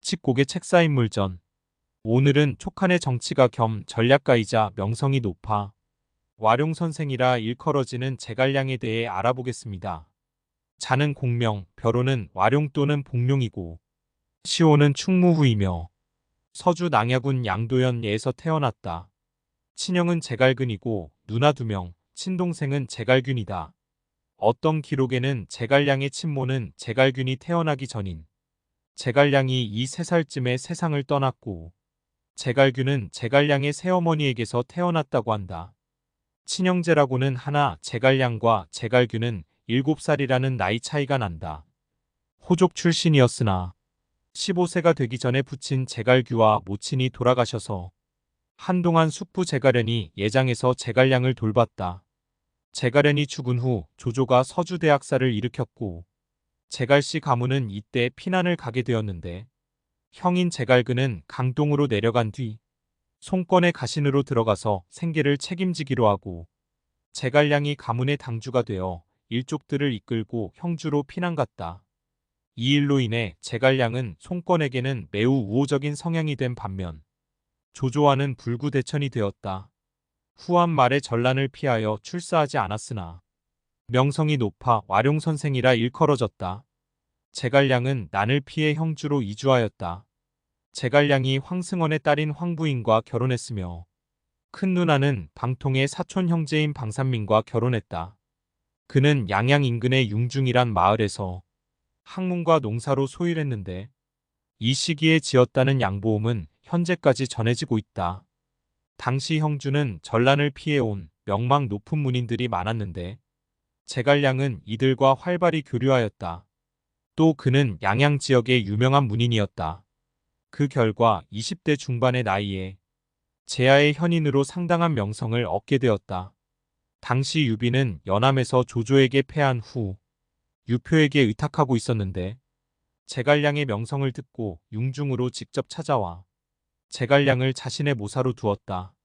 칙곡의 책사인물전. 오늘은 촉한의 정치가 겸 전략가이자 명성이 높아 와룡선생이라 일컬어지는 제갈량에 대해 알아보겠습니다. 자는 공명, 벼로는 와룡 또는 복룡이고 시호는 충무후이며 서주 남야군 양도현에서 태어났다. 친형은 제갈근이고 누나 2명, 친동생은 제갈균이다. 어떤 기록에는 제갈량의 친모는 제갈균이 태어나기 전인 제갈량이 3살쯤에 세상을 떠났고 제갈균은 제갈량의 새어머니에게서 태어났다고 한다. 친형제라고는 하나 제갈량과 제갈균은 7살이라는 나이 차이가 난다. 호족 출신이었으나 15세가 되기 전에 부친 제갈규와 모친이 돌아가셔서 한동안 숙부 제가련이 예장에서 제갈량을 돌봤다. 제가련이 죽은 후 조조가 서주대학사를 일으켰고 제갈씨 가문은 이때 피난을 가게 되었는데 형인 제갈근은 강동으로 내려간 뒤 송권의 가신으로 들어가서 생계를 책임지기로 하고 제갈량이 가문의 당주가 되어 일족들을 이끌고 형주로 피난 갔다. 이 일로 인해 제갈량은 송권에게는 매우 우호적인 성향이 된 반면 조조와는 불구대천이 되었다. 후한 말에 전란을 피하여 출사하지 않았으나 명성이 높아 와룡선생이라 일컬어졌다. 제갈량은 난을 피해 형주로 이주하였다. 제갈량이 황승원의 딸인 황부인과 결혼했으며 큰 누나는 방통의 사촌 형제인 방산민과 결혼했다. 그는 양양 인근의 융중이란 마을에서 학문과 농사로 소일했는데 이 시기에 지었다는 양보음은 현재까지 전해지고 있다. 당시 형주는 전란을 피해온 명망 높은 문인들이 많았는데 제갈량은 이들과 활발히 교류하였다. 또 그는 양양 지역의 유명한 문인이었다. 그 결과 20대 중반의 나이에 제야의 현인으로 상당한 명성을 얻게 되었다. 당시 유비는 연암에서 조조에게 패한 후 유표에게 의탁하고 있었는데 제갈량의 명성을 듣고 융중으로 직접 찾아와 제갈량을 자신의 모사로 두었다.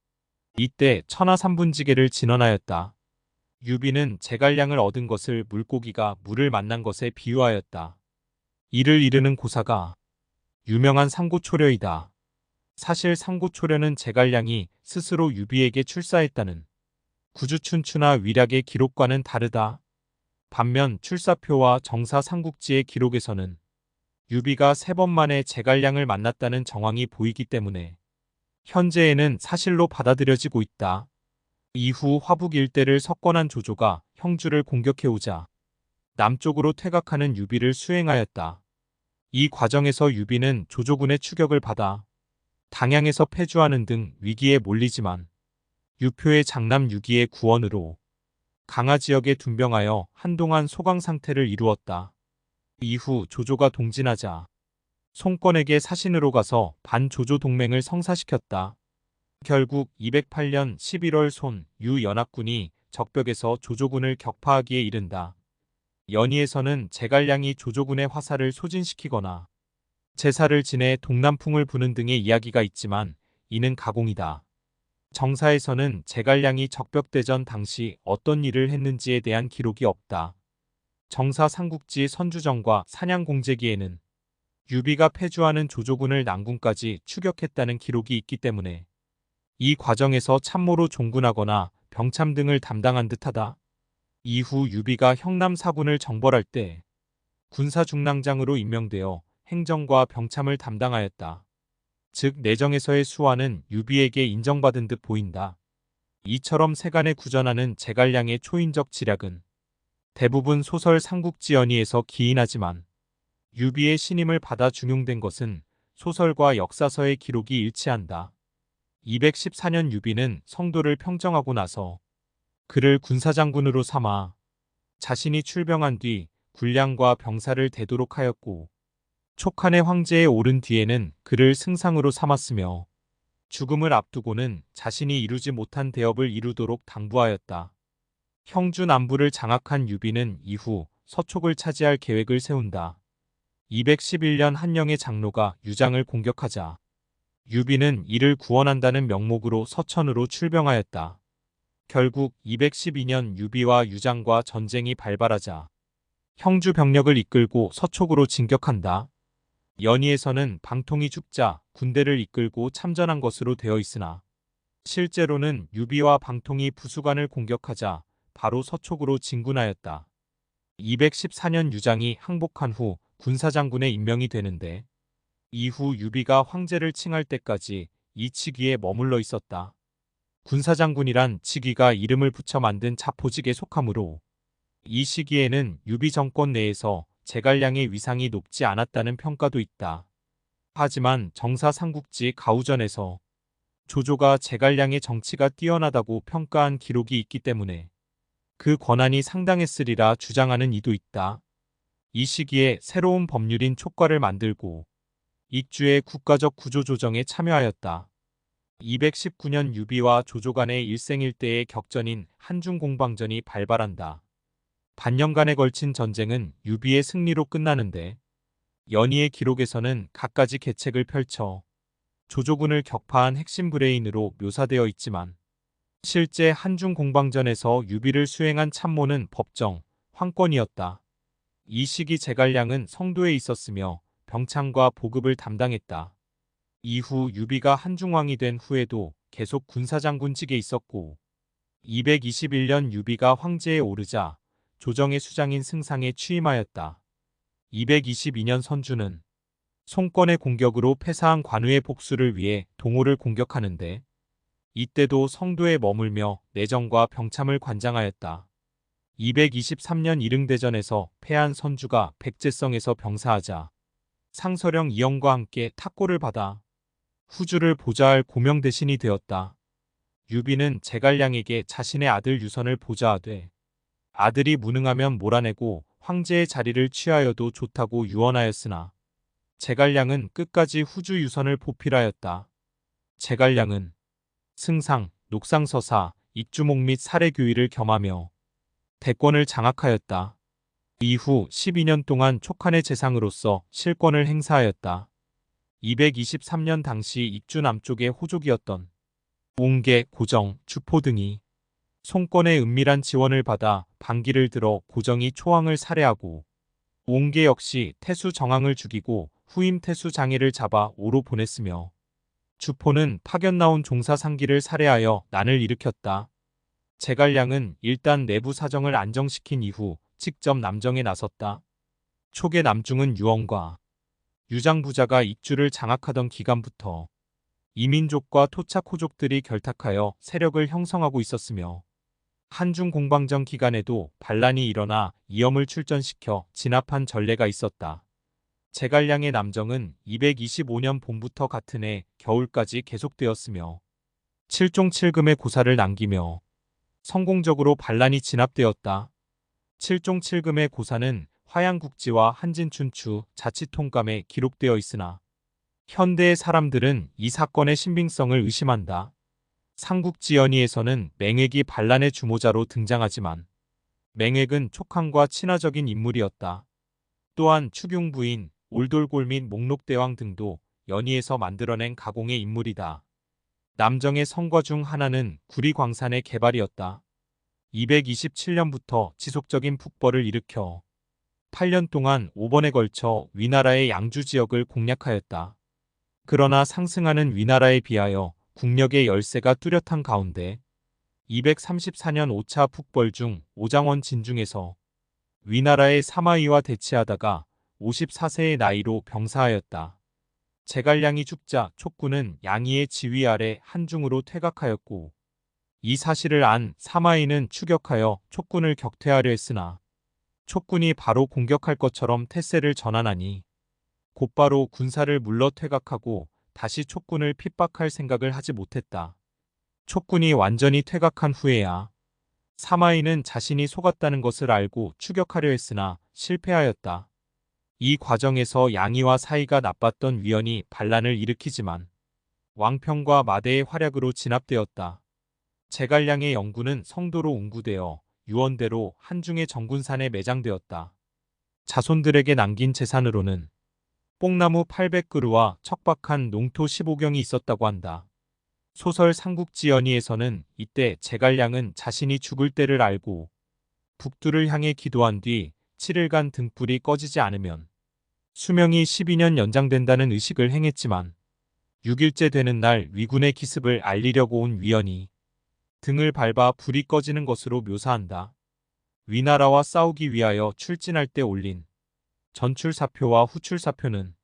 이때 천하삼분지계를 진언하였다. 유비는 제갈량을 얻은 것을 물고기가 물을 만난 것에 비유하였다. 이를 이르는 고사가 유명한 상고초려이다. 사실 상고초려는 제갈량이 스스로 유비에게 출사했다는 구주춘추나 위략의 기록과는 다르다. 반면 출사표와 정사 삼국지의 기록에서는 유비가 3번 만에 제갈량을 만났다는 정황이 보이기 때문에 현재에는 사실로 받아들여지고 있다. 이후 화북 일대를 석권한 조조가 형주를 공격해오자 남쪽으로 퇴각하는 유비를 수행하였다. 이 과정에서 유비는 조조군의 추격을 받아 당양에서 패주하는 등 위기에 몰리지만 유표의 장남 유기의 구원으로 강화 지역에 둔병하여 한동안 소강 상태를 이루었다. 이후 조조가 동진하자 송권에게 사신으로 가서 반조조 동맹을 성사시켰다. 결국 208년 11월 손 유연합군이 적벽에서 조조군을 격파하기에 이른다. 연희에서는 제갈량이 조조군의 화살을 소진시키거나 제사를 지내 동남풍을 부는 등의 이야기가 있지만 이는 가공이다. 정사에서는 제갈량이 적벽대전 당시 어떤 일을 했는지에 대한 기록이 없다. 정사 삼국지 선주정과 산양공제기에는 유비가 패주하는 조조군을 난군까지 추격했다는 기록이 있기 때문에 이 과정에서 참모로 종군하거나 병참 등을 담당한 듯하다. 이후 유비가 형남 4군을 정벌할 때 군사중랑장으로 임명되어 행정과 병참을 담당하였다. 즉 내정에서의 수완은 유비에게 인정받은 듯 보인다. 이처럼 세간에 구전하는 제갈량의 초인적 지략은 대부분 소설 삼국지연의에서 기인하지만 유비의 신임을 받아 중용된 것은 소설과 역사서의 기록이 일치한다. 214년 유비는 성도를 평정하고 나서 그를 군사장군으로 삼아 자신이 출병한 뒤 군량과 병사를 대도록 하였고 촉한의 황제에 오른 뒤에는 그를 승상으로 삼았으며 죽음을 앞두고는 자신이 이루지 못한 대업을 이루도록 당부하였다. 형주 남부를 장악한 유비는 이후 서촉을 차지할 계획을 세운다. 211년 한영의 장로가 유장을 공격하자 유비는 이를 구원한다는 명목으로 서천으로 출병하였다. 결국 212년 유비와 유장과 전쟁이 발발하자 형주 병력을 이끌고 서촉으로 진격한다. 연희에서는 방통이 죽자 군대를 이끌고 참전한 것으로 되어 있으나 실제로는 유비와 방통이 부수관을 공격하자 바로 서촉으로 진군하였다. 214년 유장이 항복한 후 군사장군에 임명이 되는데 이후 유비가 황제를 칭할 때까지 이 직위에 머물러 있었다. 군사장군이란 직위가 이름을 붙여 만든 자포직에 속하므로 이 시기에는 유비 정권 내에서 제갈량의 위상이 높지 않았다는 평가도 있다. 하지만 정사 삼국지 가우전에서 조조가 제갈량의 정치가 뛰어나다고 평가한 기록이 있기 때문에 그 권한이 상당했으리라 주장하는 이도 있다. 이 시기에 새로운 법률인 촉과를 만들고 익주의 국가적 구조 조정에 참여하였다. 219년 유비와 조조 간의 일생일대의 격전인 한중공방전이 발발한다. 반년간에 걸친 전쟁은 유비의 승리로 끝나는데 연희의 기록에서는 갖가지 계책을 펼쳐 조조군을 격파한 핵심 브레인으로 묘사되어 있지만 실제 한중공방전에서 유비를 수행한 참모는 법정, 황권이었다. 이 시기 제갈량은 성도에 있었으며 병창과 보급을 담당했다. 이후 유비가 한중왕이 된 후에도 계속 군사장군직에 있었고 221년 유비가 황제에 오르자 조정의 수장인 승상에 취임하였다. 222년 선주는 송권의 공격으로 패사한 관우의 복수를 위해 동호를 공격하는데 이때도 성도에 머물며 내정과 병참을 관장하였다. 223년 이릉대전에서 패한 선주가 백제성에서 병사하자 상서령 이영과 함께 탁고를 받아 후주를 보좌할 고명 대신이 되었다. 유비는 제갈량에게 자신의 아들 유선을 보좌하되 아들이 무능하면 몰아내고 황제의 자리를 취하여도 좋다고 유언하였으나 제갈량은 끝까지 후주 유선을 보필하였다. 제갈량은 승상, 녹상서사, 익주목 및 사례교위를 겸하며 대권을 장악하였다. 이후 12년 동안 촉한의 재상으로서 실권을 행사하였다. 223년 당시 익주 남쪽의 호족이었던 옹계, 고정, 주포 등이 송권의 은밀한 지원을 받아 반기를 들어 고정이 초왕을 살해하고 옹계 역시 태수 정왕을 죽이고 후임 태수 장애를 잡아 오로 보냈으며 주포는 파견 나온 종사 상기를 살해하여 난을 일으켰다. 제갈량은 일단 내부 사정을 안정시킨 이후 직접 남정에 나섰다. 초계 남중은 유언과 유장부자가 익주를 장악하던 기간부터 이민족과 토착호족들이 결탁하여 세력을 형성하고 있었으며 한중공방전 기간에도 반란이 일어나 이엄을 출전시켜 진압한 전례가 있었다. 제갈량의 남정은 225년 봄부터 같은 해 겨울까지 계속되었으며 7종 7금의 고사를 남기며 성공적으로 반란이 진압되었다. 7종 7금의 고사는 화양국지와 한진춘추 자치통감에 기록되어 있으나 현대의 사람들은 이 사건의 신빙성을 의심한다. 삼국지연의에서는 맹획이 반란의 주모자로 등장하지만 맹획은 촉한과 친화적인 인물이었다. 또한 추경부인, 올돌골 및 목록대왕 등도 연의에서 만들어낸 가공의 인물이다. 남정의 성과 중 하나는 구리광산의 개발이었다. 227년부터 지속적인 북벌을 일으켜 8년 동안 5번에 걸쳐 위나라의 양주 지역을 공략하였다. 그러나 상승하는 위나라에 비하여 국력의 열세가 뚜렷한 가운데 234년 5차 북벌 중 오장원 진중에서 위나라의 사마이와 대치하다가 54세의 나이로 병사하였다. 제갈량이 죽자 촉구는 양희의 지휘 아래 한중으로 퇴각하였고 이 사실을 안 사마이는 추격하여 촉군을 격퇴하려 했으나 촉군이 바로 공격할 것처럼 태세를 전환하니 곧바로 군사를 물러 퇴각하고 다시 촉군을 핍박할 생각을 하지 못했다. 촉군이 완전히 퇴각한 후에야 사마이는 자신이 속았다는 것을 알고 추격하려 했으나 실패하였다. 이 과정에서 양희와 사이가 나빴던 위원이 반란을 일으키지만 왕평과 마대의 활약으로 진압되었다. 제갈량의 영구는 성도로 웅구되어 유언대로 한중의 정군산에 매장되었다. 자손들에게 남긴 재산으로는 뽕나무 800그루와 척박한 농토 15경이 있었다고 한다. 소설 삼국지연의에서는 이때 제갈량은 자신이 죽을 때를 알고 북두를 향해 기도한 뒤 7일간 등불이 꺼지지 않으면 수명이 12년 연장된다는 의식을 행했지만 6일째 되는 날 위군의 기습을 알리려고 온 위원이 등을 밟아 불이 꺼지는 것으로 묘사한다. 위나라와 싸우기 위하여 출진할 때 올린 전출사표와 후출사표는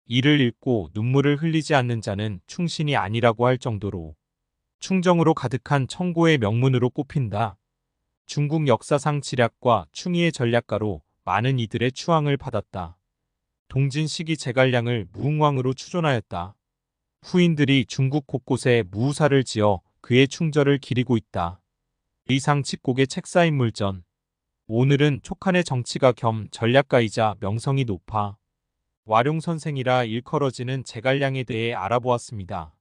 이를 읽고 눈물을 흘리지 않는 자는 충신이 아니라고 할 정도로 충정으로 가득한 청고의 명문으로 꼽힌다. 중국 역사상 지략과 충의의 전략가로 많은 이들의 추앙을 받았다. 동진 시기 제갈량을 무흥왕으로 추존하였다. 후인들이 중국 곳곳에 무우사를 지어 그의 충절을 기리고 있다. 의상 칙곡의 책사인물전. 오늘은 촉한의 정치가 겸 전략가이자 명성이 높아 와룡선생이라 일컬어지는 제갈량에 대해 알아보았습니다.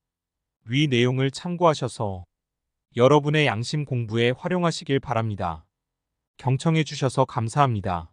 위 내용을 참고하셔서 여러분의 양심 공부에 활용하시길 바랍니다. 경청해 주셔서 감사합니다.